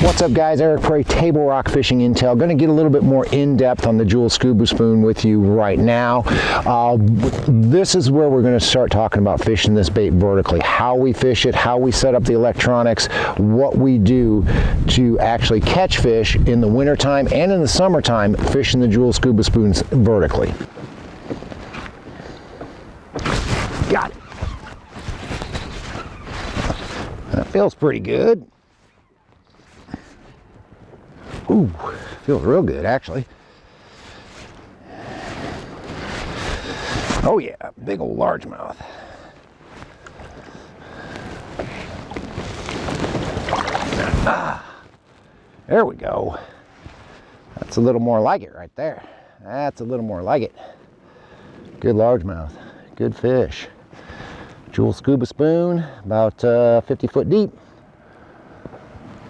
What's up guys, Eric Prey, Table Rock Fishing Intel. Going to get a little bit more in-depth on the Jewel Scuba Spoon with you right now. This is where we're going to start talking about fishing this bait vertically. How we fish it, how we set up the electronics, what we do to actually catch fish in the wintertime and in the summertime fishing the Jewel Scuba Spoons vertically. Got it. That feels pretty good. Ooh, feels real good actually. Oh yeah, big old largemouth. There we go. That's a little more like it right there. That's a little more like it. Good largemouth, good fish. Jewel Scuba Spoon, about 50 foot deep.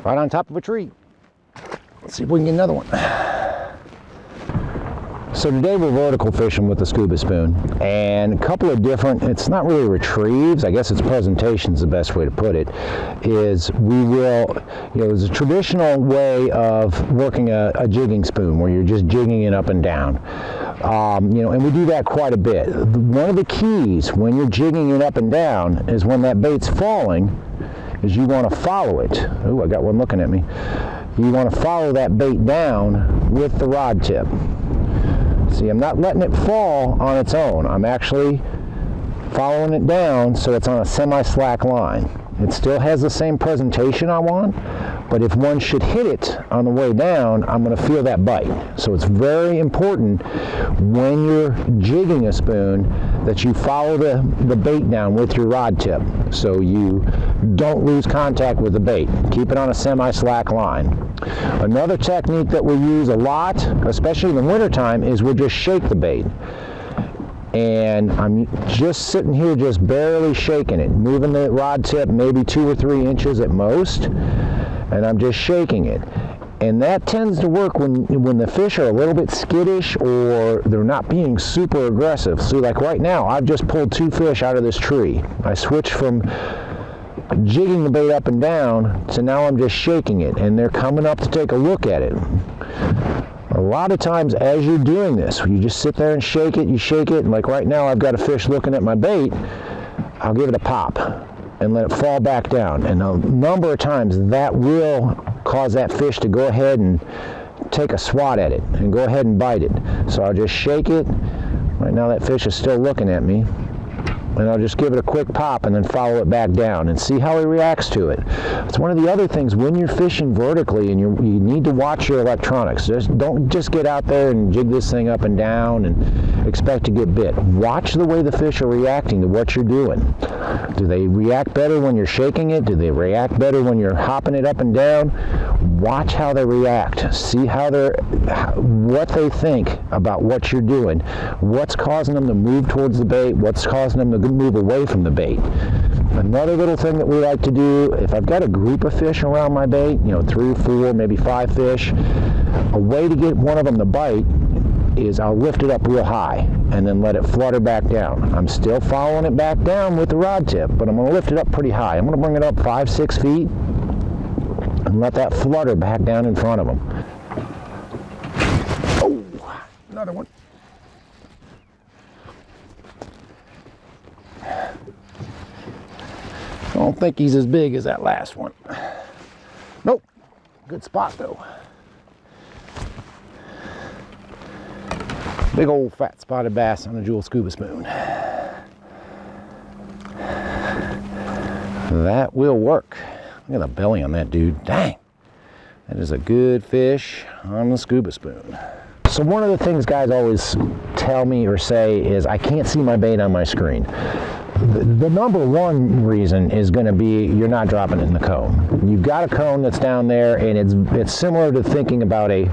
Right on top of a tree. Let's see if we can get another one. So today we're vertical fishing with the Scuba Spoon, and a couple of different, it's not really retrieves, I guess it's presentation's the best way to put it, is we will, there's a traditional way of working a jigging spoon where you're just jigging it up and down. And we do that quite a bit. One of the keys when you're jigging it up and down is when that bait's falling, is you want to follow it. Ooh, I got one looking at me. You want to follow that bait down with the rod tip. See, I'm not letting it fall on its own. I'm actually following it down so it's on a semi-slack line. It still has the same presentation I want, but if one should hit it on the way down, I'm going to feel that bite. So it's very important when you're jigging a spoon that you follow the bait down with your rod tip so you don't lose contact with the bait. Keep it on a semi-slack line. Another technique that we use a lot, especially in the wintertime, is we'll just shake the bait. And I'm just sitting here just barely shaking it, moving the rod tip maybe 2 or 3 inches at most, and I'm just shaking it. And that tends to work when the fish are a little bit skittish or they're not being super aggressive. So like right now, I've just pulled 2 fish out of this tree. I switched from jigging the bait up and down to now I'm just shaking it, and they're coming up to take a look at it. A lot of times as you're doing this, you just sit there and shake it, you shake it, and like right now I've got a fish looking at my bait, I'll give it a pop and let it fall back down. And a number of times that will cause that fish to go ahead and take a swat at it and go ahead and bite it. So I'll just shake it. Right now that fish is still looking at me. And I'll just give it a quick pop and then follow it back down and see how he reacts to it. It's one of the other things when you're fishing vertically and you need to watch your electronics. Don't just get out there and jig this thing up and down and expect to get bit. Watch the way the fish are reacting to what you're doing. Do they react better when you're shaking it? Do they react better when you're hopping it up and down? Watch how they react. See what they think about what you're doing. What's causing them to move towards the bait? What's causing them to move away from the bait? Another little thing that we like to do, if I've got a group of fish around my bait, 3 or 4, maybe 5 fish, a way to get one of them to bite is I'll lift it up real high and then let it flutter back down. I'm still following it back down with the rod tip, but I'm going to lift it up pretty high. I'm going to bring it up 5-6 feet and let that flutter back down in front of them. Oh, another one. I don't think he's as big as that last one. Nope, good spot though. Big old fat spotted bass on a Jewel Scuba Spoon. That will work. Look at the belly on that dude. Dang, that is a good fish on the Scuba Spoon. So one of the things guys always tell me or say is I can't see my bait on my screen. The number one reason is going to be you're not dropping it in the cone. You've got a cone that's down there, and it's similar to thinking about a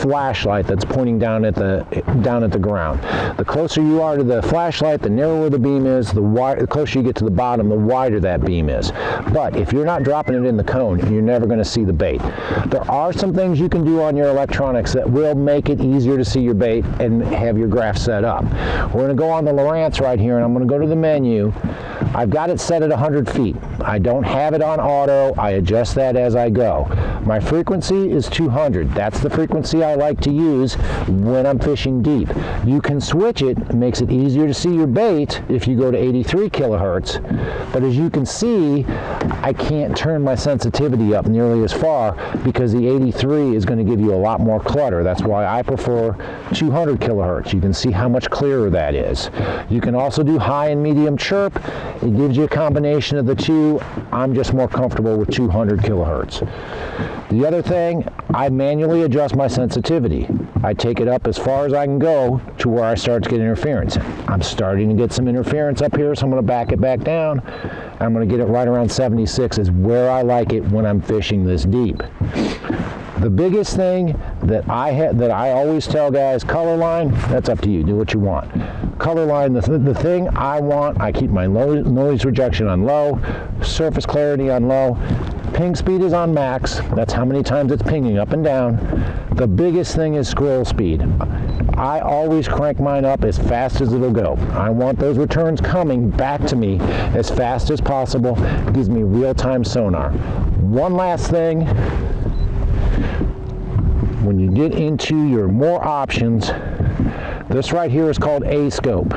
flashlight that's pointing down at the ground. The closer you are to the flashlight, the narrower the beam is. The closer you get to the bottom, the wider that beam is. But if you're not dropping it in the cone, you're never going to see the bait. There are some things you can do on your electronics that will make it easier to see your bait and have your graph set up. We're going to go on the Lowrance right here, and I'm going to go to the menu. I've got it set at 100 feet. I don't have it on auto. I adjust that as I go. My frequency is 200. That's the frequency I like to use when I'm fishing deep. You can switch it. It makes it easier to see your bait if you go to 83 kilohertz. But as you can see, I can't turn my sensitivity up nearly as far because the 83 is going to give you a lot more clutter. That's why I prefer 200 kilohertz. You can see how much clearer that is. You can also do high and medium chirp. It gives you a combination of the two. I'm just more comfortable with 200 kilohertz. The other thing, I manually adjust my sensitivity. I take it up as far as I can go to where I start to get interference. I'm starting to get some interference up here, so I'm going to back it back down. I'm going to get it right around 76 is where I like it when I'm fishing this deep. The biggest thing that I always tell guys, color line, that's up to you. Do what you want. Color line, the thing I want, I keep my noise rejection on low, surface clarity on low, ping speed is on max. That's how many times it's pinging up and down. The biggest thing is scroll speed. I always crank mine up as fast as it'll go. I want those returns coming back to me as fast as possible. It gives me real-time sonar. One last thing. When you get into your more options, this right here is called A-scope.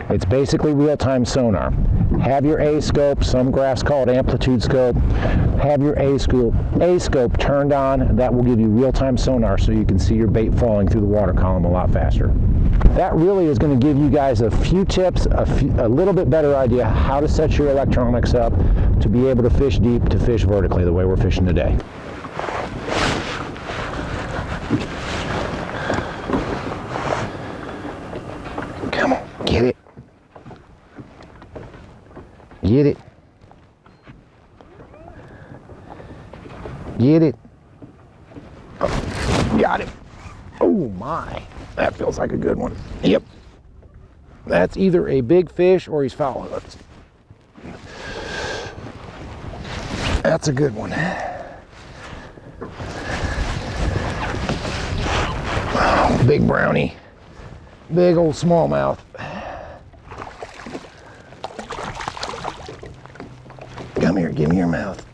It's basically real-time sonar. Have your A-scope, some graphs call it amplitude scope. Have your A-scope turned on. That will give you real-time sonar so you can see your bait falling through the water column a lot faster. That really is going to give you guys a few tips, a little bit better idea how to set your electronics up to be able to fish deep, to fish vertically the way we're fishing today. Come on, get it. Get it. Get it. Oh, got it. Oh my, that feels like a good one. Yep. That's either a big fish or he's foul hooked. That's a good one. Oh, big brownie. Big old smallmouth. Come here, give me your mouth.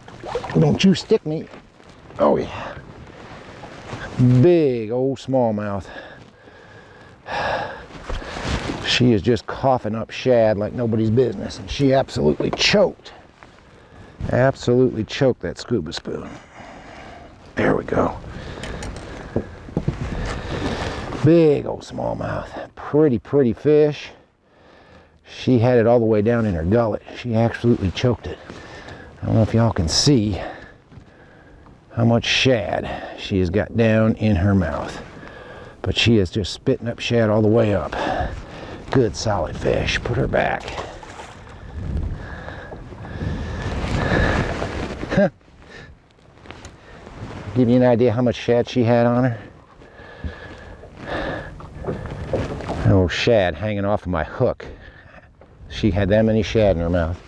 Don't you stick me. Oh yeah. Big old smallmouth. She is just coughing up shad like nobody's business, and she absolutely choked. Absolutely choked that scuba spoon. There we go. Big old smallmouth. Pretty fish. She had it all the way down in her gullet. She absolutely choked it. I don't know if y'all can see how much shad she has got down in her mouth. But she is just spitting up shad all the way up. Good solid fish. Put her back. Give you an idea how much shad she had on her. Oh, shad hanging off of my hook. She had that many shad in her mouth.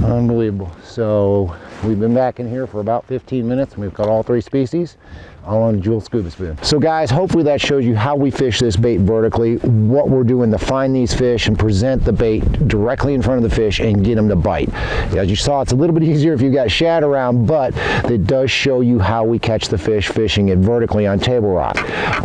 Unbelievable. So we've been back in here for about 15 minutes and we've caught all three species, all on Jewel Scuba Spoon. So guys, hopefully that shows you how we fish this bait vertically, what we're doing to find these fish and present the bait directly in front of the fish and get them to bite. As you saw, it's a little bit easier if you've got shad around, but it does show you how we catch the fish fishing it vertically on table rock.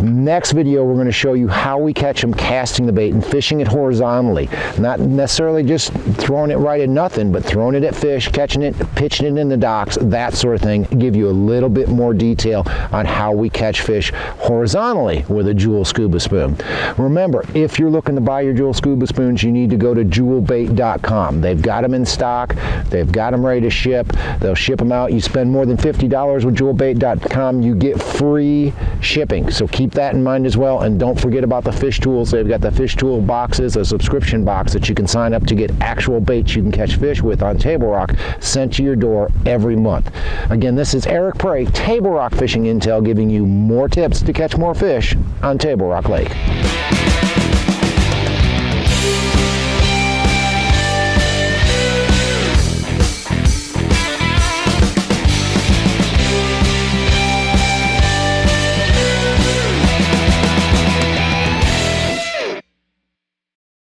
Next video, we're going to show you how we catch them casting the bait and fishing it horizontally. Not necessarily just throwing it right at nothing, but throwing it at fish, catching it, pitching it in the docks, that sort of thing. Give you a little bit more detail on how we catch fish horizontally with a Jewel Scuba Spoon. Remember, if you're looking to buy your Jewel Scuba Spoons, you need to go to jewelbait.com. They've got them in stock. They've got them ready to ship. They'll ship them out. You spend more than $50 with jewelbait.com, you get free shipping. So keep that in mind as well. And don't forget about the fish tools. They've got the fish tool boxes, a subscription box that you can sign up to get actual baits you can catch fish with on Table Rock sent to your door every month. Again, this is Eric Prey, Table Rock Fishing Intel, giving you more tips to catch more fish on Table Rock Lake.